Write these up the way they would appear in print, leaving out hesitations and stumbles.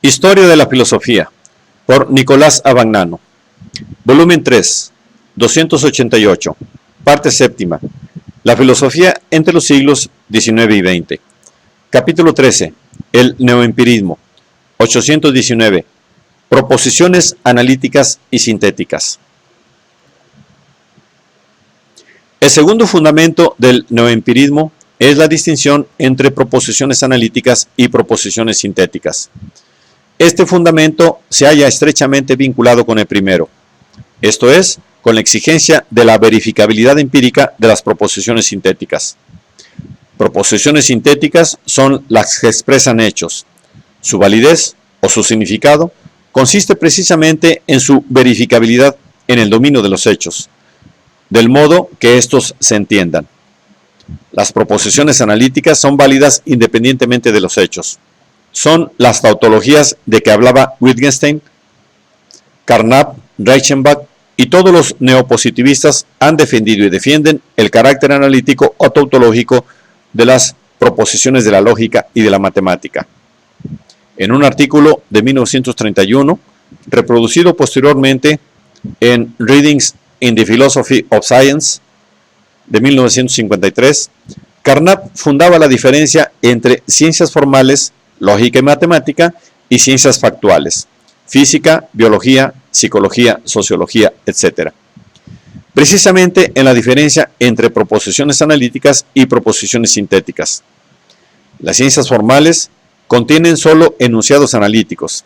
Historia de la filosofía, por Nicolás Abagnano. Volumen 3, 288, parte séptima. La filosofía entre los siglos XIX y XX. Capítulo 13, el neoempirismo. 819, proposiciones analíticas y sintéticas. El segundo fundamento del neoempirismo es la distinción entre proposiciones analíticas y proposiciones sintéticas. Este fundamento se halla estrechamente vinculado con el primero, esto es, con la exigencia de la verificabilidad empírica de las proposiciones sintéticas. Proposiciones sintéticas son las que expresan hechos. Su validez o su significado consiste precisamente en su verificabilidad en el dominio de los hechos, del modo que estos se entiendan. Las proposiciones analíticas son válidas independientemente de los hechos. Son las tautologías de que hablaba Wittgenstein, Carnap, Reichenbach y todos los neopositivistas han defendido y defienden el carácter analítico o tautológico de las proposiciones de la lógica y de la matemática. En un artículo de 1931, reproducido posteriormente en Readings in the Philosophy of Science de 1953, Carnap fundaba la diferencia entre ciencias formales, lógica y matemática, y ciencias factuales, física, biología, psicología, sociología, etc. Precisamente en la diferencia entre proposiciones analíticas y proposiciones sintéticas. Las ciencias formales contienen solo enunciados analíticos.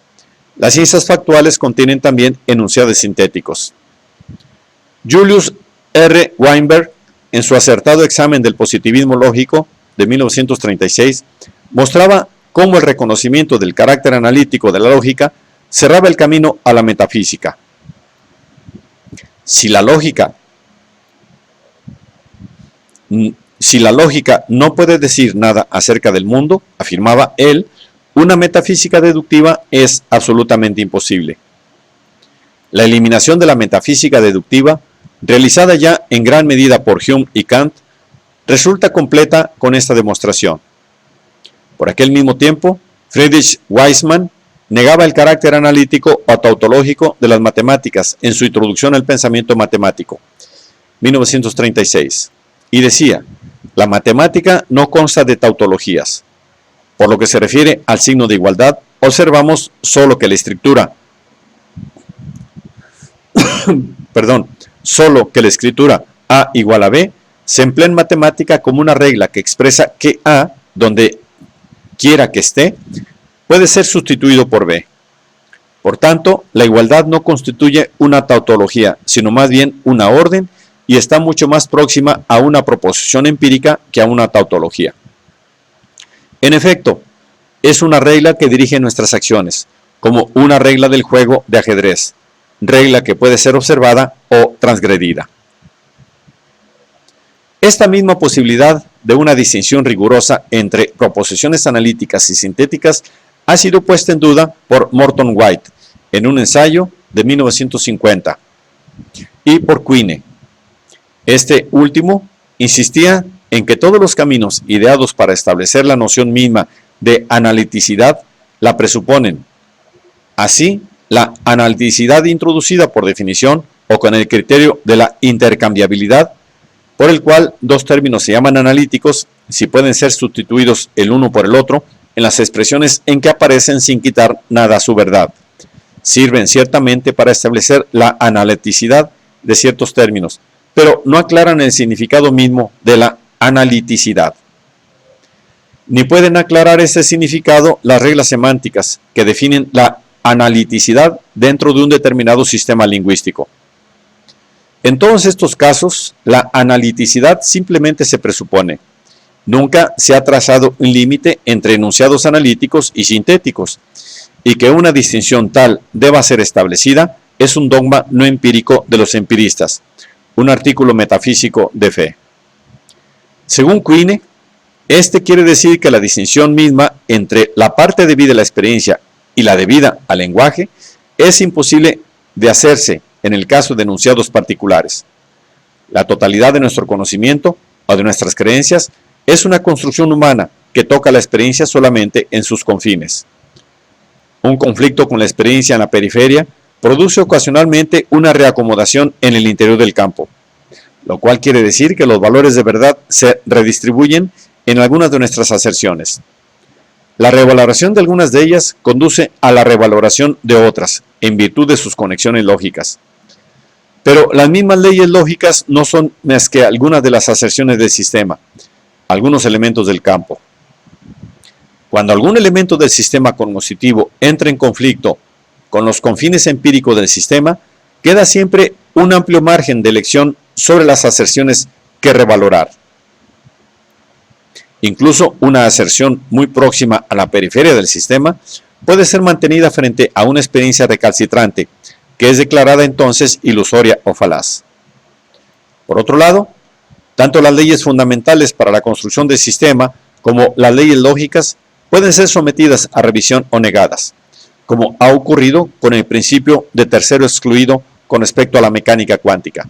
Las ciencias factuales contienen también enunciados sintéticos. Julius R. Weinberg, en su acertado examen del positivismo lógico de 1936, mostraba cómo el reconocimiento del carácter analítico de la lógica cerraba el camino a la metafísica. Si la lógica no puede decir nada acerca del mundo, afirmaba él, una metafísica deductiva es absolutamente imposible. La eliminación de la metafísica deductiva, realizada ya en gran medida por Hume y Kant, resulta completa con esta demostración. Por aquel mismo tiempo, Friedrich Waismann negaba el carácter analítico o tautológico de las matemáticas en su introducción al pensamiento matemático, 1936, y decía, la matemática no consta de tautologías. Por lo que se refiere al signo de igualdad, observamos solo que la escritura, A igual a B se emplea en matemática como una regla que expresa que A, donde quiera que esté, puede ser sustituido por B. Por tanto, la igualdad no constituye una tautología, sino más bien una orden y está mucho más próxima a una proposición empírica que a una tautología. En efecto, es una regla que dirige nuestras acciones, como una regla del juego de ajedrez, regla que puede ser observada o transgredida. Esta misma posibilidad de una distinción rigurosa entre proposiciones analíticas y sintéticas ha sido puesta en duda por Morton White en un ensayo de 1950 y por Quine. Este último insistía en que todos los caminos ideados para establecer la noción misma de analiticidad la presuponen. Así, la analiticidad introducida por definición o con el criterio de la intercambiabilidad, por el cual dos términos se llaman analíticos si pueden ser sustituidos el uno por el otro en las expresiones en que aparecen sin quitar nada a su verdad. Sirven ciertamente para establecer la analiticidad de ciertos términos, pero no aclaran el significado mismo de la analiticidad. Ni pueden aclarar ese significado las reglas semánticas que definen la analiticidad dentro de un determinado sistema lingüístico. En todos estos casos, la analiticidad simplemente se presupone. Nunca se ha trazado un límite entre enunciados analíticos y sintéticos, y que una distinción tal deba ser establecida es un dogma no empírico de los empiristas, un artículo metafísico de fe. Según Quine, este quiere decir que la distinción misma entre la parte debida a la experiencia y la debida al lenguaje es imposible de hacerse en el caso de enunciados particulares. La totalidad de nuestro conocimiento o de nuestras creencias es una construcción humana que toca la experiencia solamente en sus confines. Un conflicto con la experiencia en la periferia produce ocasionalmente una reacomodación en el interior del campo, lo cual quiere decir que los valores de verdad se redistribuyen en algunas de nuestras aserciones. La revaloración de algunas de ellas conduce a la revaloración de otras, en virtud de sus conexiones lógicas. Pero las mismas leyes lógicas no son más que algunas de las aserciones del sistema, algunos elementos del campo. Cuando algún elemento del sistema cognoscitivo entra en conflicto con los confines empíricos del sistema, queda siempre un amplio margen de elección sobre las aserciones que revalorar. Incluso una aserción muy próxima a la periferia del sistema puede ser mantenida frente a una experiencia recalcitrante, que es declarada entonces ilusoria o falaz. Por otro lado, tanto las leyes fundamentales para la construcción del sistema como las leyes lógicas pueden ser sometidas a revisión o negadas, como ha ocurrido con el principio de tercero excluido con respecto a la mecánica cuántica.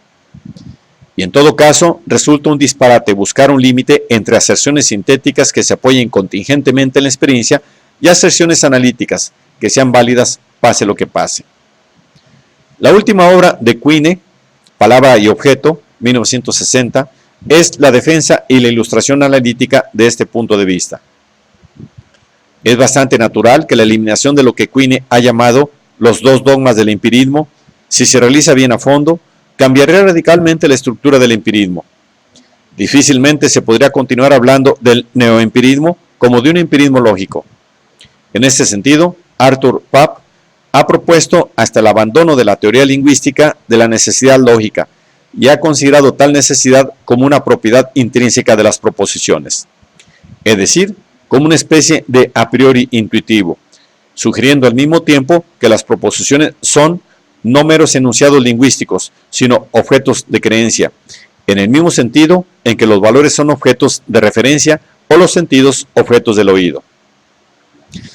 Y en todo caso, resulta un disparate buscar un límite entre aserciones sintéticas que se apoyen contingentemente en la experiencia y aserciones analíticas que sean válidas pase lo que pase. La última obra de Quine, Palabra y Objeto, 1960, es la defensa y la ilustración analítica de este punto de vista. Es bastante natural que la eliminación de lo que Quine ha llamado los dos dogmas del empirismo, si se realiza bien a fondo, cambiaría radicalmente la estructura del empirismo. Difícilmente se podría continuar hablando del neoempirismo como de un empirismo lógico. En este sentido, Arthur Papp ha propuesto hasta el abandono de la teoría lingüística de la necesidad lógica y ha considerado tal necesidad como una propiedad intrínseca de las proposiciones, es decir, como una especie de a priori intuitivo, sugiriendo al mismo tiempo que las proposiciones son no meros enunciados lingüísticos, sino objetos de creencia, en el mismo sentido en que los valores son objetos de referencia o los sentidos objetos del oído.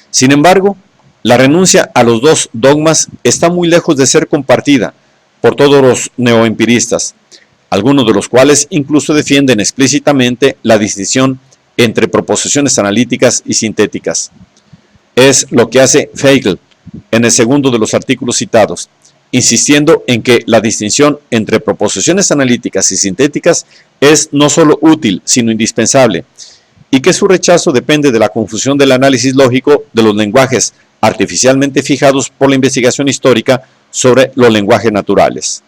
Sin embargo, la renuncia a los dos dogmas está muy lejos de ser compartida por todos los neoempiristas, algunos de los cuales incluso defienden explícitamente la distinción entre proposiciones analíticas y sintéticas. Es lo que hace Feigl en el segundo de los artículos citados, insistiendo en que la distinción entre proposiciones analíticas y sintéticas es no solo útil, sino indispensable, y que su rechazo depende de la confusión del análisis lógico de los lenguajes artificialmente fijados por la investigación histórica sobre los lenguajes naturales.